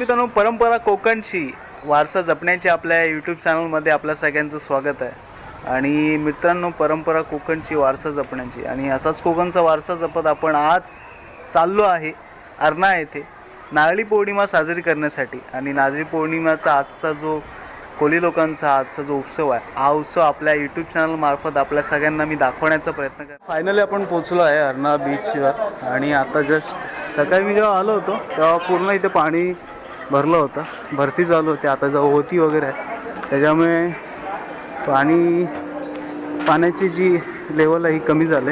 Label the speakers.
Speaker 1: मित्रांनो, परंपरा कोकणची वारसा जपण्याची आपल्या यूट्यूब चॅनलमध्ये आपल्या सगळ्यांचं स्वागत आहे। आणि मित्रांनो, परंपरा कोकणची वारसा जपण्याची आणि असाच कोकणचा वारसा जपत आपण आज चाललो आहे अरणा येथे नारळी पौर्णिमा साजरी करण्यासाठी। आणि नारळी पौर्णिमेचा आजचा जो कोली लोकांचा आजचा जो उत्सव आहे, हा उत्सव आपल्या यूट्यूब चॅनल मार्फत आपल्या सगळ्यांना मी दाखवण्याचा प्रयत्न करतो। फायनली आपण पोहोचलो आहे अरणा बीचवर आणि आता जस्ट सकाळी मी जेव्हा आलो होतो तेव्हा पूर्ण इथे पाणी भरलं होतं, भरती चालू होती। आता जेव्हा होती वगैरे आहे त्याच्यामुळे पाण्याची जी लेवल आहे ही कमी झाली।